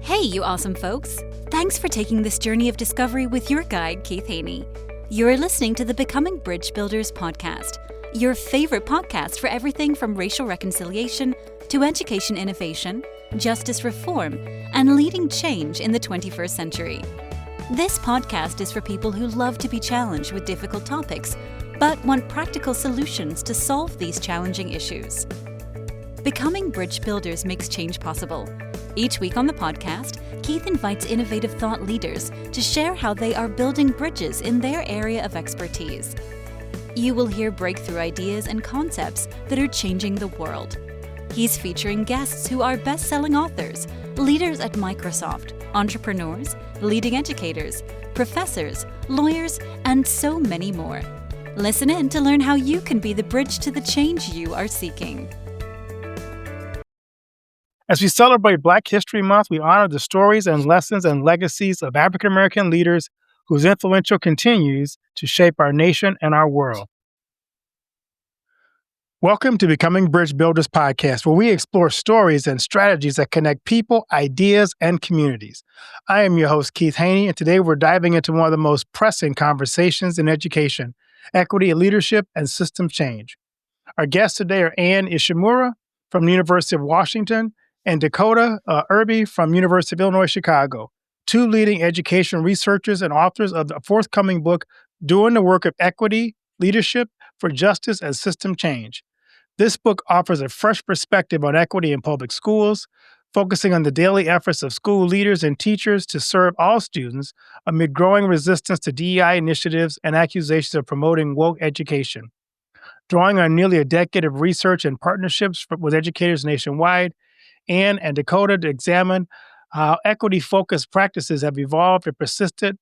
Hey, you awesome folks! Thanks for taking this journey of discovery with your guide, Keith Haney. You're listening to the Becoming Bridge Builders podcast, your favorite podcast for everything from racial reconciliation to education innovation, justice reform, and leading change in the 21st century. This podcast is for people who love to be challenged with difficult topics, but want practical solutions to solve these challenging issues. Becoming Bridge Builders makes change possible. Each week on the podcast, Keith invites innovative thought leaders to share how they are building bridges in their area of expertise. You will hear breakthrough ideas and concepts that are changing the world. He's featuring guests who are best-selling authors, leaders at Microsoft, entrepreneurs, leading educators, professors, lawyers, and so many more. Listen in to learn how you can be the bridge to the change you are seeking. As we celebrate Black History Month, we honor the stories and lessons and legacies of African American leaders whose influence continues to shape our nation and our world. Welcome to Becoming Bridge Builders podcast, where we explore stories and strategies that connect people, ideas, and communities. I am your host, Keith Haney, and today we're diving into one of the most pressing conversations in education, equity, leadership, and system change. Our guests today are Ann Ishimura from the University of Washington and Dakota Irby from University of Illinois, Chicago, two leading education researchers and authors of the forthcoming book, Doing the Work of Equity, Leadership for Justice and System Change. This book offers a fresh perspective on equity in public schools, focusing on the daily efforts of school leaders and teachers to serve all students amid growing resistance to DEI initiatives and accusations of promoting woke education. Drawing on nearly a decade of research and partnerships with educators nationwide, Ann and Dakota to examine how equity-focused practices have evolved and persisted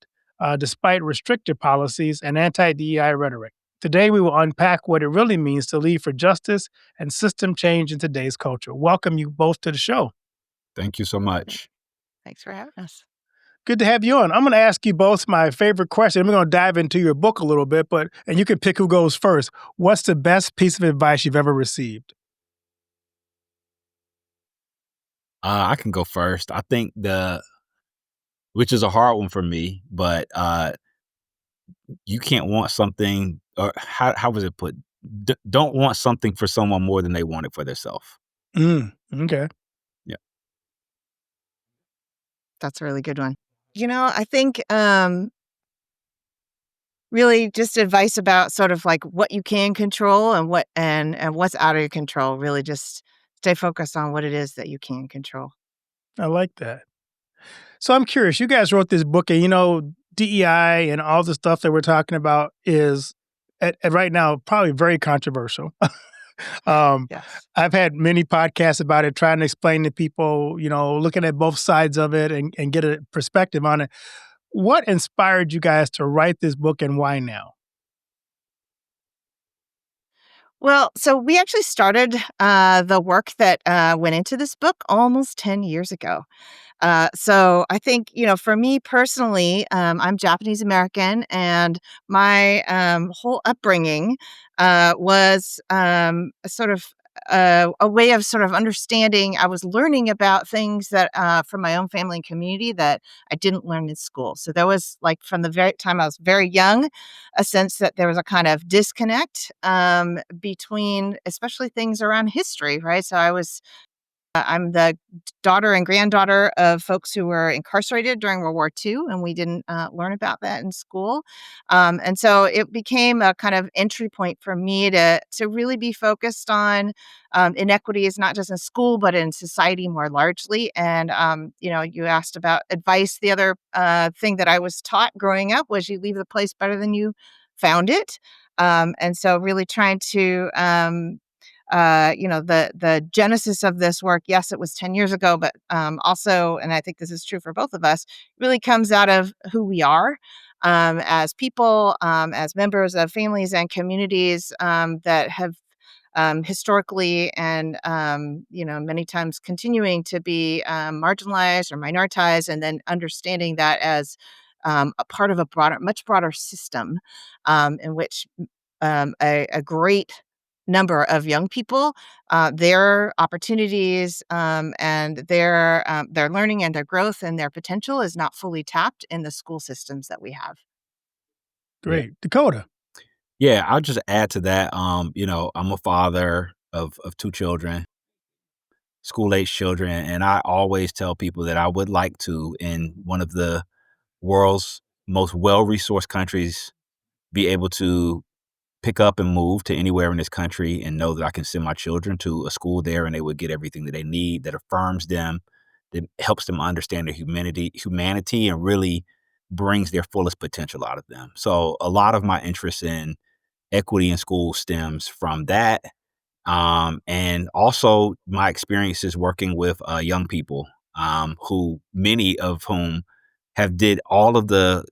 despite restrictive policies and anti-DEI rhetoric. Today, we will unpack what it really means to lead for justice and system change in today's culture. Welcome you both to the show. Thank you so much. Thanks for having us. Good to have you on. I'm going to ask you both my favorite question. We're going to dive into your book a little bit, and you can pick who goes first. What's the best piece of advice you've ever received? I can go first. I think which is a hard one for me, but you can't want something, or how was it put? Don't want something for someone more than they want it for themselves. Okay. Yeah. That's a really good one. I think really just advice about sort of like what you can control and what's out of your control. Really just stay focused on what it is that you can control. I like that. So I'm curious, you guys wrote this book and, DEI and all the stuff that we're talking about is at right now probably very controversial. Yes. I've had many podcasts about it, trying to explain to people, looking at both sides of it and get a perspective on it. What inspired you guys to write this book and why now? Well, so we actually started the work that went into this book almost 10 years ago. So I think, for me personally, I'm Japanese American, and my whole upbringing was sort of a way of sort of understanding. I was learning about things that from my own family and community that I didn't learn in school. So there was, like, from the very time I was very young, a sense that there was a kind of disconnect between, especially things around history, right? So I'm the daughter and granddaughter of folks who were incarcerated during World War II, and we didn't learn about that in school. And so it became a kind of entry point for me to really be focused on inequities, not just in school, but in society more largely. And, you asked about advice. The other thing that I was taught growing up was you leave the place better than you found it. And so really trying to the genesis of this work, yes, it was 10 years ago, but also, and I think this is true for both of us, really comes out of who we are as people, as members of families and communities that have historically and, many times continuing to be marginalized or minoritized, and then understanding that as a part of a much broader system in which a great number of young people, their opportunities, and their learning and their growth and their potential is not fully tapped in the school systems that we have. Yeah. Great. Dakota. Yeah, I'll just add to that. I'm a father of two children, school age children, and I always tell people that I would like to, in one of the world's most well-resourced countries, be able to pick up and move to anywhere in this country and know that I can send my children to a school there and they would get everything that they need, that affirms them, that helps them understand their humanity and really brings their fullest potential out of them. So a lot of my interest in equity in school stems from that. And also my experiences working with young people, who many of whom have did all of the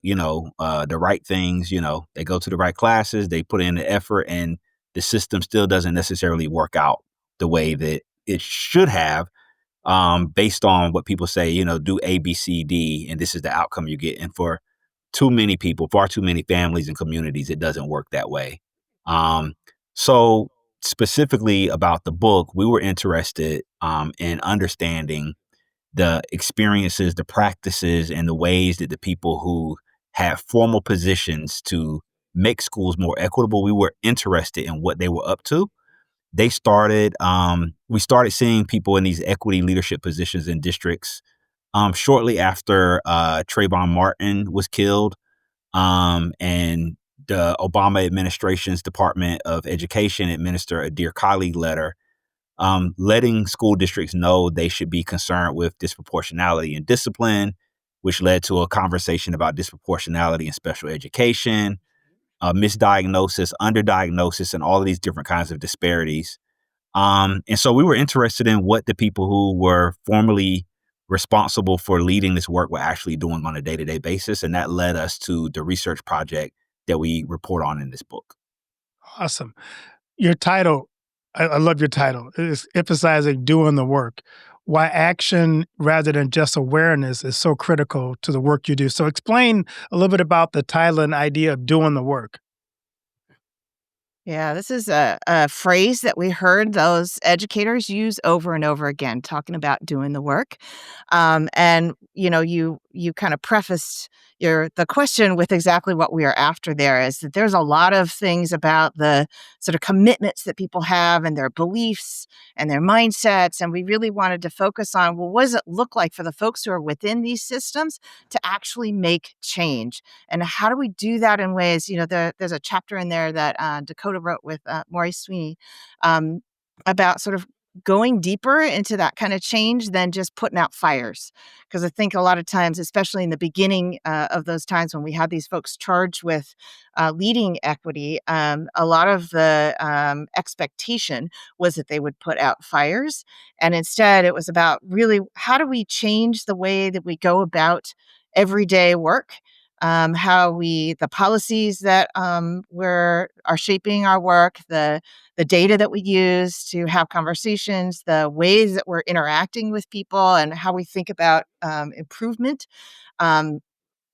right things. They go to the right classes, they put in the effort, and the system still doesn't necessarily work out the way that it should have, based on what people say, do A, B, C, D, and this is the outcome you get. And for too many people, far too many families and communities, it doesn't work that way. Um, so specifically about the book, we were interested in understanding the experiences, the practices, and the ways that the people who had formal positions to make schools more equitable, we were interested in what they were up to. We started seeing people in these equity leadership positions in districts shortly after Trayvon Martin was killed, and the Obama administration's Department of Education administered a Dear Colleague letter, letting school districts know they should be concerned with disproportionality and discipline, which led to a conversation about disproportionality in special education, misdiagnosis, underdiagnosis, and all of these different kinds of disparities. And so we were interested in what the people who were formerly responsible for leading this work were actually doing on a day-to-day basis. And that led us to the research project that we report on in this book. Awesome. Your title, I love your title. It's emphasizing doing the work. Why action rather than just awareness is so critical to the work you do. So explain a little bit about the title and idea of doing the work. Yeah, this is a phrase that we heard those educators use over and over again, talking about doing the work. And you kind of prefaced the question with exactly what we are after. There is that there's a lot of things about the sort of commitments that people have and their beliefs and their mindsets, and we really wanted to focus on, well, what does it look like for the folks who are within these systems to actually make change? And how do we do that in ways, there's a chapter in there that Dakota wrote with Maurice Sweeney, um, about sort of going deeper into that kind of change than just putting out fires. Because I think a lot of times, especially in the beginning of those times when we had these folks charged with leading equity, a lot of the expectation was that they would put out fires. And instead, it was about really, how do we change the way that we go about everyday work? The policies that are shaping our work, the data that we use to have conversations, the ways that we're interacting with people, and how we think about improvement, um,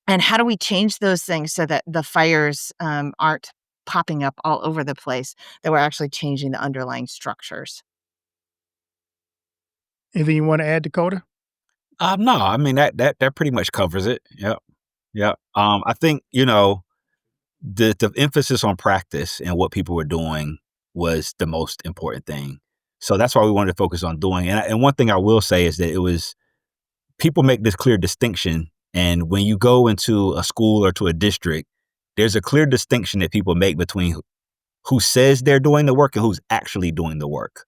and how do we change those things so that the fires aren't popping up all over the place, that we're actually changing the underlying structures. Anything you want to add, Dakota? No, I mean that pretty much covers it. Yep, yep. I think the emphasis on practice and what people were doing was the most important thing. So that's why we wanted to focus on doing. And one thing I will say is that it was people make this clear distinction. And when you go into a school or to a district, there's a clear distinction that people make between who says they're doing the work and who's actually doing the work.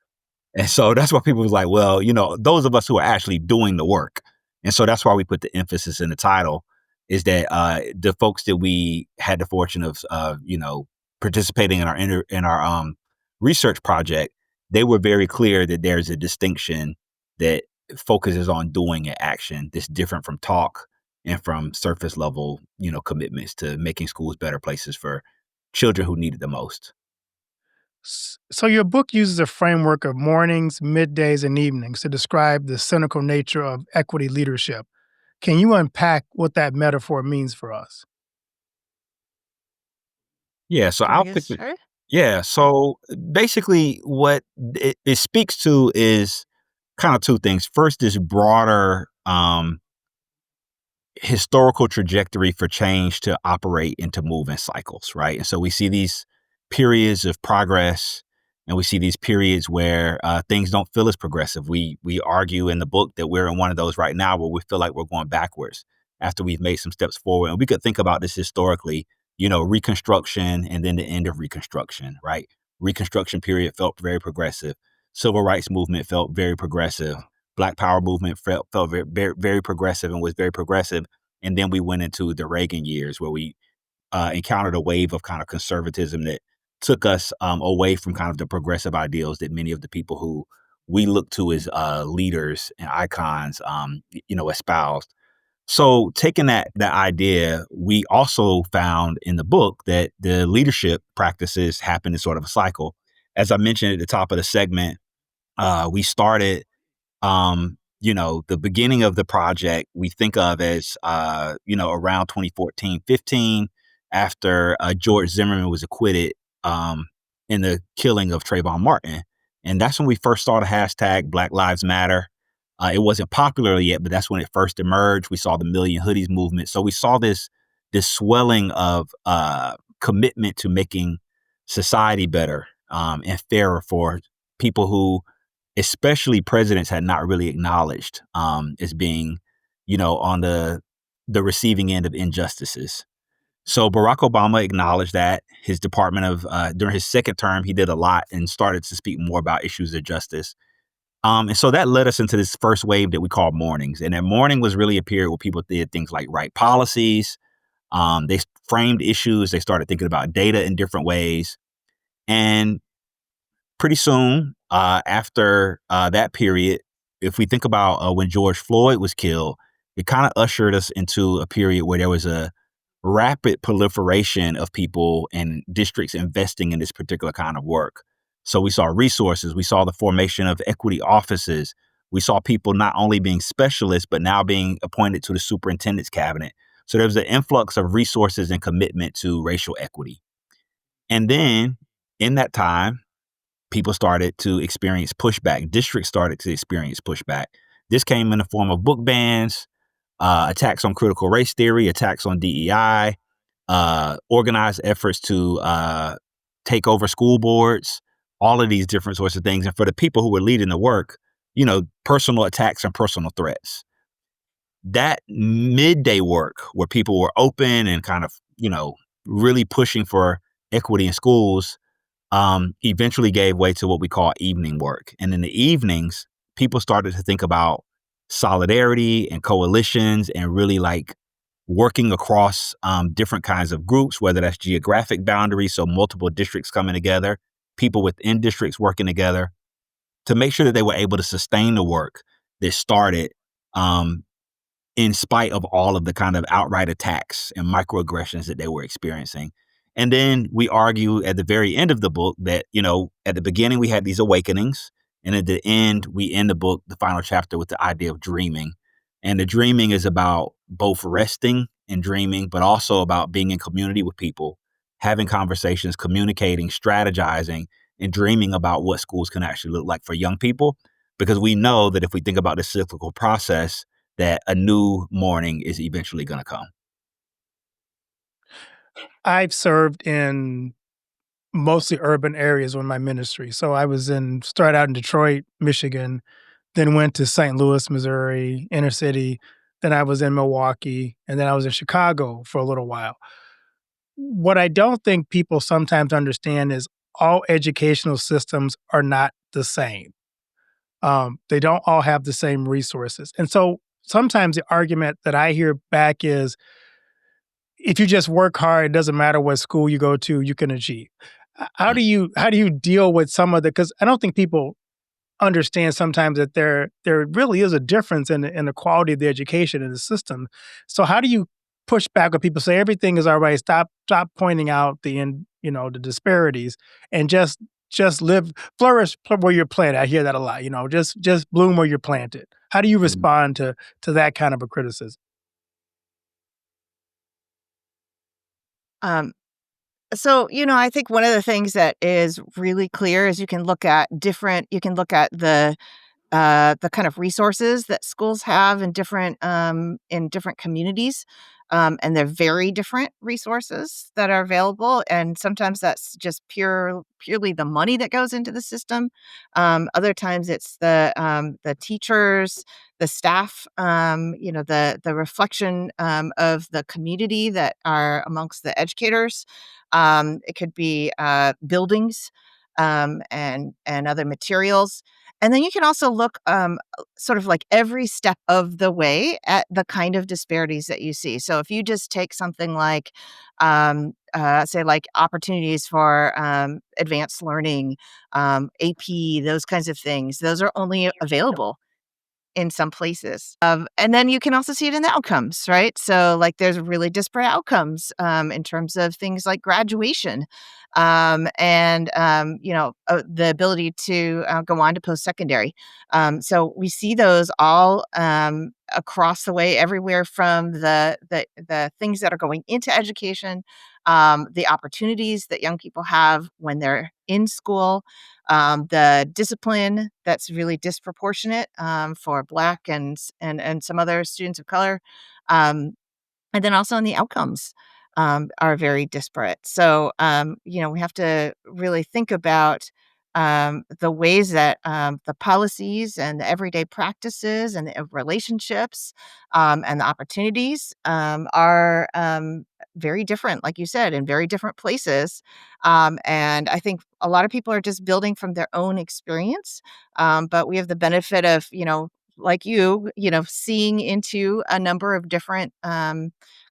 And so that's why people was like, well, those of us who are actually doing the work. And so that's why we put the emphasis in the title, is that the folks that we had the fortune of, participating in our research project, they were very clear that there's a distinction that focuses on doing an action that's different from talk and from surface level, commitments to making schools better places for children who need it the most. So your book uses a framework of mornings, middays, and evenings to describe the cynical nature of equity leadership. Can you unpack what that metaphor means for us? Yeah, so Can I I'll get pick the started? Yeah. So basically, what it speaks to is kind of two things. First, this broader historical trajectory for change to operate and to move in cycles, right? And so we see these periods of progress, and we see these periods where things don't feel as progressive. We argue in the book that we're in one of those right now where we feel like we're going backwards after we've made some steps forward. And we could think about this historically, Reconstruction and then the end of Reconstruction, right? Reconstruction period felt very progressive. Civil rights movement felt very progressive. Black Power movement felt very, very, very progressive and was very progressive. And then we went into the Reagan years where we encountered a wave of kind of conservatism that took us away from kind of the progressive ideals that many of the people who we look to as leaders and icons, espoused. So taking that idea, we also found in the book that the leadership practices happen in sort of a cycle. As I mentioned at the top of the segment, we started the beginning of the project we think of as, around 2014, 15, after George Zimmerman was acquitted in the killing of Trayvon Martin. And that's when we first saw the hashtag Black Lives Matter. It wasn't popular yet, but that's when it first emerged. We saw the Million Hoodies movement. So we saw this swelling of commitment to making society better and fairer for people who especially presidents had not really acknowledged as being, on the receiving end of injustices. So Barack Obama acknowledged that. His department during his second term, he did a lot and started to speak more about issues of justice. And so that led us into this first wave that we call mornings. And that morning was really a period where people did things like write policies. They framed issues. They started thinking about data in different ways. And pretty soon after that period, if we think about when George Floyd was killed, it kind of ushered us into a period where there was a rapid proliferation of people and districts investing in this particular kind of work. So we saw resources, we saw the formation of equity offices, we saw people not only being specialists, but now being appointed to the superintendent's cabinet. So there was an influx of resources and commitment to racial equity. And then in that time, people started to experience pushback. Districts started to experience pushback. This came in the form of book bans, attacks on critical race theory, attacks on DEI, organized efforts to take over school boards, all of these different sorts of things. And for the people who were leading the work, personal attacks and personal threats. That midday work where people were open and kind of, really pushing for equity in schools eventually gave way to what we call evening work. And in the evenings, people started to think about solidarity and coalitions and really like working across different kinds of groups, whether that's geographic boundaries, so multiple districts coming together, people within districts working together to make sure that they were able to sustain the work that started in spite of all of the kind of outright attacks and microaggressions that they were experiencing. And then we argue at the very end of the book that, at the beginning we had these awakenings, and at the end we end the book, the final chapter, with the idea of dreaming. And the dreaming is about both resting and dreaming, but also about being in community with people, having conversations, communicating, strategizing, and dreaming about what schools can actually look like for young people. Because we know that if we think about the cyclical process, that a new morning is eventually going to come. I've served in mostly urban areas in my ministry. So I started out in Detroit, Michigan, then went to St. Louis, Missouri, inner city. Then I was in Milwaukee, and then I was in Chicago for a little while. What I don't think people sometimes understand is all educational systems are not the same. They don't all have the same resources. And so sometimes the argument that I hear back is, if you just work hard, it doesn't matter what school you go to, you can achieve. How do you deal with some of the, because I don't think people understand sometimes that there really is a difference in the quality of the education in the system. So how do you push back when people say everything is all right? Stop pointing out the disparities, and just flourish where you're planted. I hear that a lot. Just bloom where you're planted. How do you respond to that kind of a criticism? So, I think one of the things that is really clear is you can look at the kind of resources that schools have in different communities, and they're very different resources that are available. And sometimes that's just purely the money that goes into the system. Other times it's the teachers, the staff, the reflection of the community that are amongst the educators. It could be buildings, and other materials. And then you can also look, sort of like every step of the way at the kind of disparities that you see. So if you just take something like, say, like opportunities for advanced learning, AP, those kinds of things, those are only available in some places. And then you can also see it in the outcomes, right? So, like, there's really disparate outcomes in terms of things like graduation, and the ability to go on to post-secondary. So we see those all across the way, everywhere from the things that are going into education, the opportunities that young people have when they're in school, the discipline that's really disproportionate for Black and some other students of color, um, and then also in the outcomes are very disparate. So we have to really think about the ways that the policies and the everyday practices and the relationships and the opportunities are very different, like you said, in very different places. And I think a lot of people are just building from their own experience. But we have the benefit of, like seeing into a number of different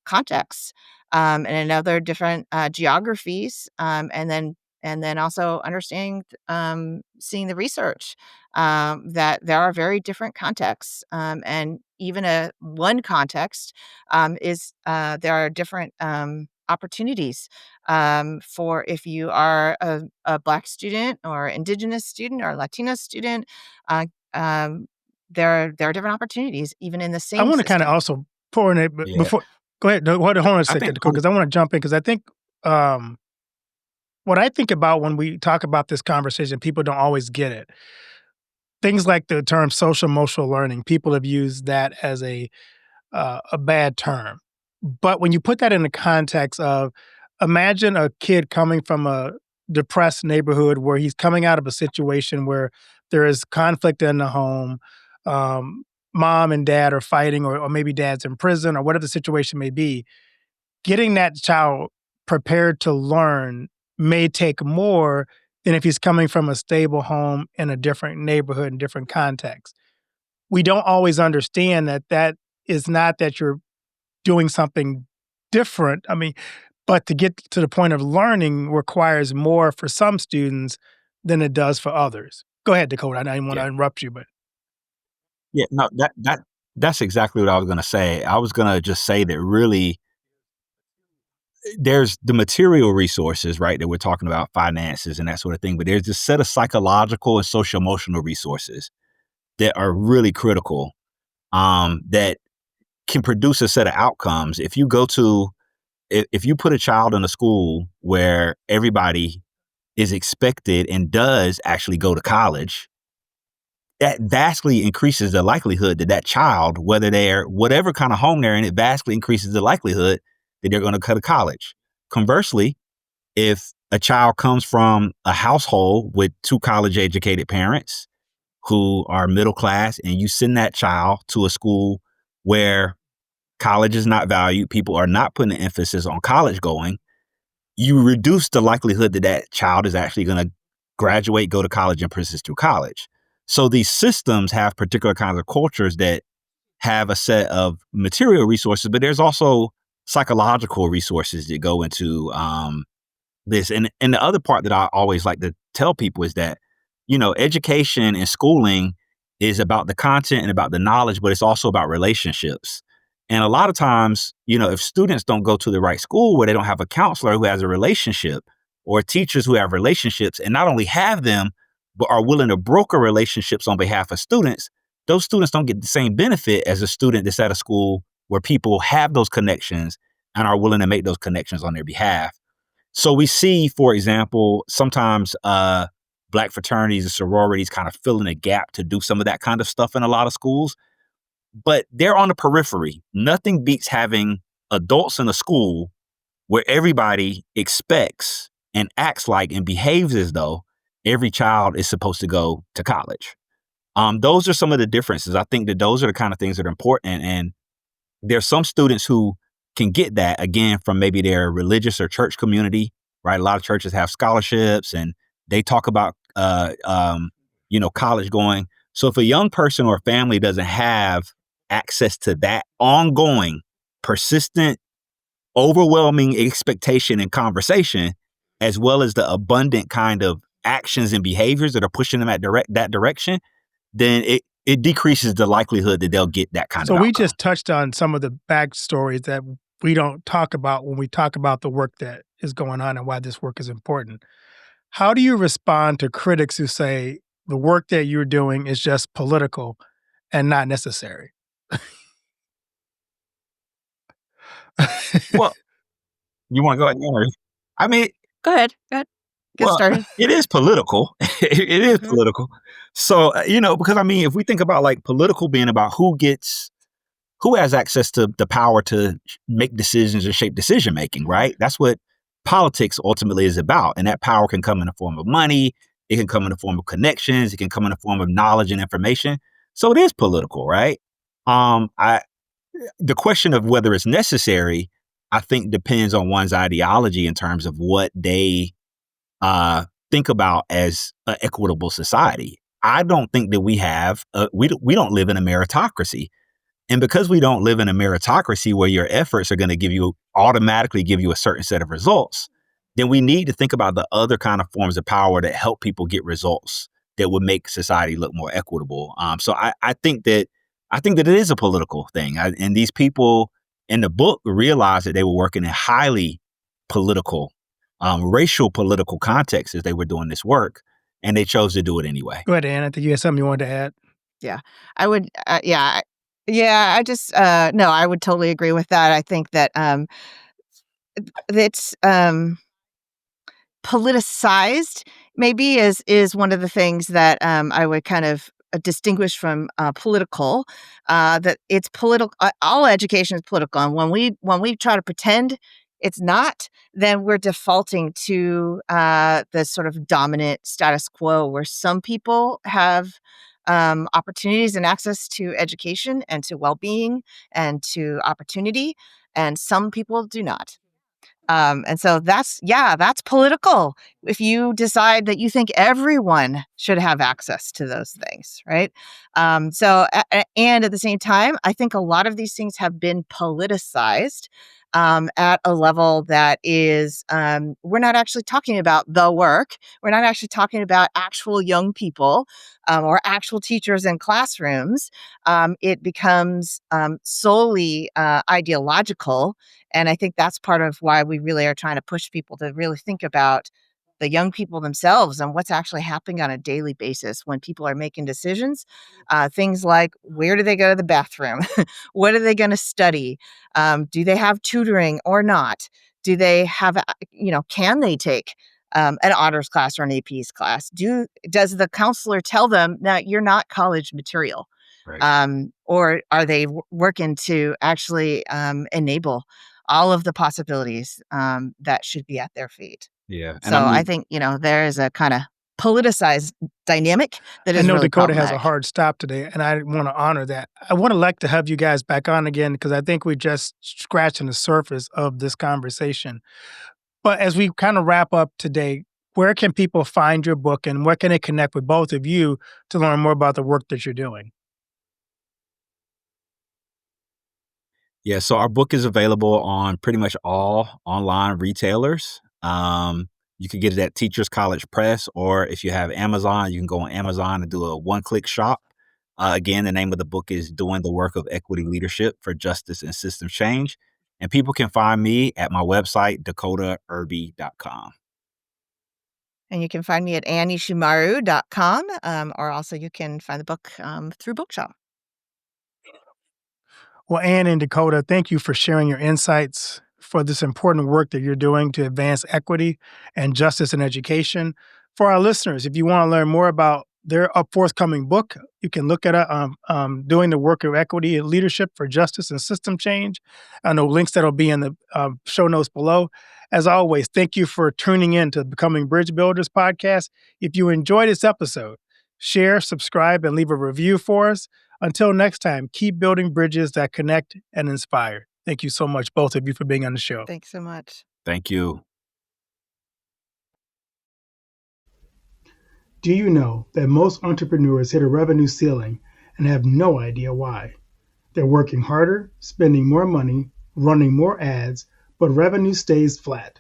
contexts, and in other different geographies, and then also understanding, seeing the research, that there are very different contexts, and even one context is there are different opportunities for if you are a Black student or Indigenous student or Latino student. Uh, um, there are different opportunities even in the I same want to kind of system. also pour in it, but Yeah. before, go ahead. No, hold on a I think second, because I want to jump in because I think what I think about when we talk about this conversation, people don't always get it. Things like the term social emotional learning, people have used that as a bad term. But when you put that in the context of, imagine a kid coming from a depressed neighborhood where he's coming out of a situation where there is conflict in the home, um, mom and dad are fighting, or maybe dad's in prison, or whatever the situation may be. Getting that child prepared to learn may take more than if he's coming from a stable home in a different neighborhood and different context. We don't always understand that is not that you're doing something different. I mean, but to get to the point of learning requires more for some students than it does for others. Go ahead, Dakota. I didn't want to Yeah. interrupt you, but Yeah, no, that's exactly what I was gonna say. I was gonna just say that really there's the material resources, right, that we're talking about, finances and that sort of thing, but there's this set of psychological and social emotional resources that are really critical, that can produce a set of outcomes. If you put a child in a school where everybody is expected and does actually go to college, that vastly increases the likelihood that that child, whether they're whatever kind of home they're in, it vastly increases the likelihood that they're going to go to college. Conversely, if a child comes from a household with two college educated parents who are middle class, and you send that child to a school where college is not valued, people are not putting an emphasis on college going, you reduce the likelihood that that child is actually going to graduate, go to college, and persist through college. So these systems have particular kinds of cultures that have a set of material resources, but there's also psychological resources that go into this. And the other part that I always like to tell people is that, education and schooling is about the content and about the knowledge, but it's also about relationships. And a lot of times, if students don't go to the right school where they don't have a counselor who has a relationship, or teachers who have relationships and not only have them, but are willing to broker relationships on behalf of students, those students don't get the same benefit as a student that's at a school where people have those connections and are willing to make those connections on their behalf. So we see, for example, sometimes Black fraternities and sororities kind of fill in a gap to do some of that kind of stuff in a lot of schools, but they're on the periphery. Nothing beats having adults in a school where everybody expects and acts like and behaves as though every child is supposed to go to college. Those are some of the differences. I think that those are the kind of things that are important. And there's some students who can get that, again, from maybe their religious or church community, right? A lot of churches have scholarships and they talk about, college going. So if a young person or family doesn't have access to that ongoing, persistent, overwhelming expectation and conversation, as well as the abundant kind of actions and behaviors that are pushing them that direction, then it decreases the likelihood that they'll get that kind of So outcome. we just touched on some of the backstories that we don't talk about when we talk about the work that is going on and why this work is important. How do you respond to critics who say the work that you're doing is just political and not necessary? Well, you want to go ahead, Henry? I mean, Go ahead. Go ahead. Get well, started. it is political. It is Mhm. political. So, because I mean, if we think about like political being about who has access to the power to make decisions or shape decision making, right? That's what politics ultimately is about. And that power can come in the form of money. It can come in the form of connections. It can come in the form of knowledge and information. So it is political, right? The question of whether it's necessary, I think, depends on one's ideology in terms of what they think about as an equitable society. I don't think that we don't live in a meritocracy. And because we don't live in a meritocracy where your efforts are going to automatically give you a certain set of results, then we need to think about the other kind of forms of power that help people get results that would make society look more equitable. So I think that it is a political thing. And these people in the book realized that they were working in highly political, racial political contexts as they were doing this work, and they chose to do it anyway. Go ahead, Ann. I think you had something you wanted to add. Yeah, I would. Yeah. I just no, I would totally agree with that. I think that it's politicized maybe is one of the things that I would kind of distinguish from political. That it's political. All education is political, and when we try to pretend it's not, then we're defaulting to the sort of dominant status quo where some people have opportunities and access to education and to well-being and to opportunity, and some people do not. And so that's political. If you decide that you think everyone should have access to those things, right? And at the same time, I think a lot of these things have been politicized at a level that is, we're not actually talking about the work. We're not actually talking about actual young people or actual teachers in classrooms. It becomes solely ideological, and I think that's part of why we really are trying to push people to really think about the young people themselves and what's actually happening on a daily basis when people are making decisions. Things like, where do they go to the bathroom? What are they going to study? Do they have tutoring or not? Do they have, can they take an honors class or an APs class? Does the counselor tell them, no, you're not college material? Right. Or are they working to actually enable all of the possibilities that should be at their feet? Yeah. And I So I mean, think, there is a kind of politicized dynamic that I is know really Dakota has a problematic. hard stop today, and I want to honor that. I want to like to have you guys back on again because I think we're just scratching the surface of this conversation. But as we kind of wrap up today, where can people find your book and where can they connect with both of you to learn more about the work that you're doing? yeah, so our book is available on pretty much all online retailers. You can get it at Teachers College Press, or if you have Amazon, you can go on Amazon and do a one-click shop. Again, the name of the book is Doing the Work of Equity Leadership for Justice and System Change. And people can find me at my website, dakotairby.com. And you can find me at annishimaru.com, or also you can find the book through Bookshop. Well, Ann and Dakota, thank you for sharing your insights, for this important work that you're doing to advance equity and justice in education. For our listeners, if you want to learn more about their forthcoming book, you can look at Doing the Work of Equity and Leadership for Justice and System Change. I know links that'll be in the show notes below. As always, thank you for tuning in to the Becoming Bridge Builders podcast. If you enjoyed this episode, share, subscribe, and leave a review for us. Until next time, keep building bridges that connect and inspire. Thank you so much, both of you, for being on the show. Thanks so much. Thank you. Do you know that most entrepreneurs hit a revenue ceiling and have no idea why? They're working harder, spending more money, running more ads, but revenue stays flat.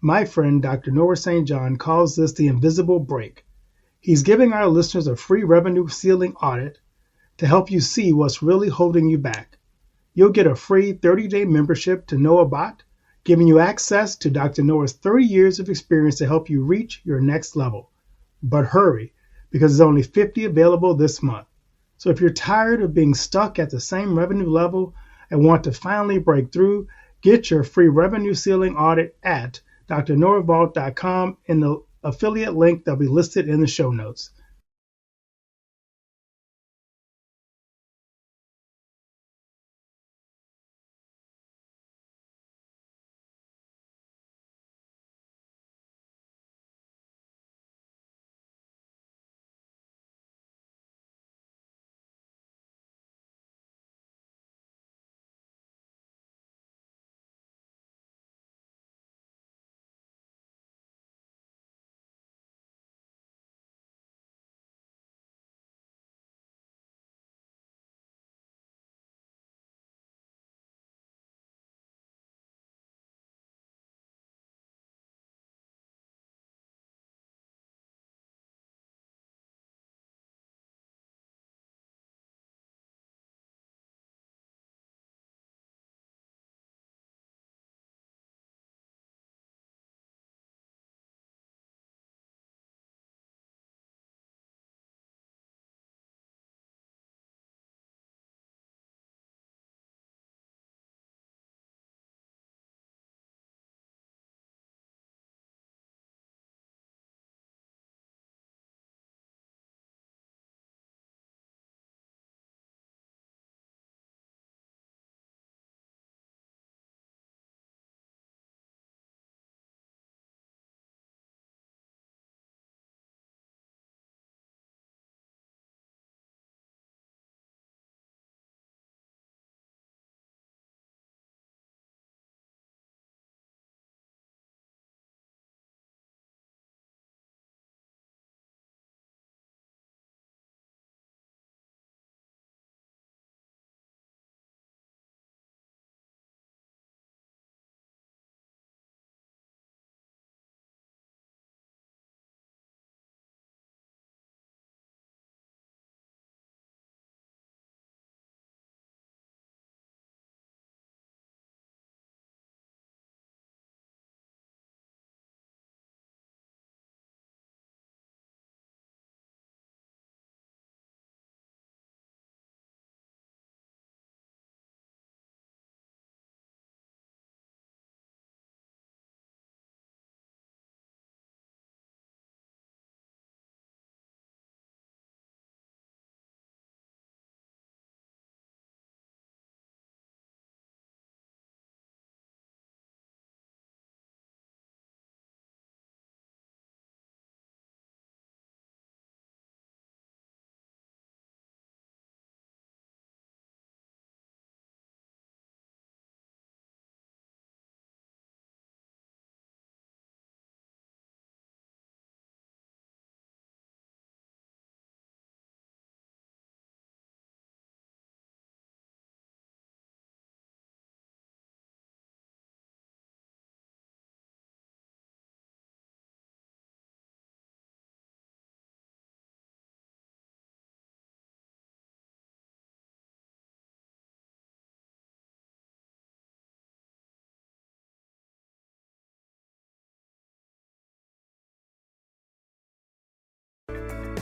My friend Dr. Noah St. John calls this the invisible break. He's giving our listeners a free revenue ceiling audit to help you see what's really holding you back. You'll get a free 30-day membership to Noah Bot, giving you access to Dr. Noah's 30 years of experience to help you reach your next level. But hurry, because there's only 50 available this month. So if you're tired of being stuck at the same revenue level and want to finally break through, get your free revenue ceiling audit at drnoahvault.com in the affiliate link that'll be listed in the show notes.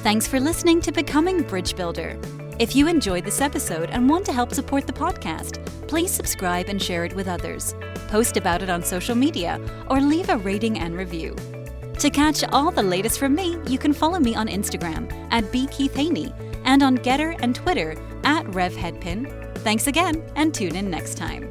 Thanks for listening to Becoming Bridge Builder. If you enjoyed this episode and want to help support the podcast, please subscribe and share it with others. post about it on social media, or leave a rating and review. To catch all the latest from me, you can follow me on Instagram at @bkeithhaney and on Getter and Twitter @RevHeadpin. Thanks again, and tune in next time.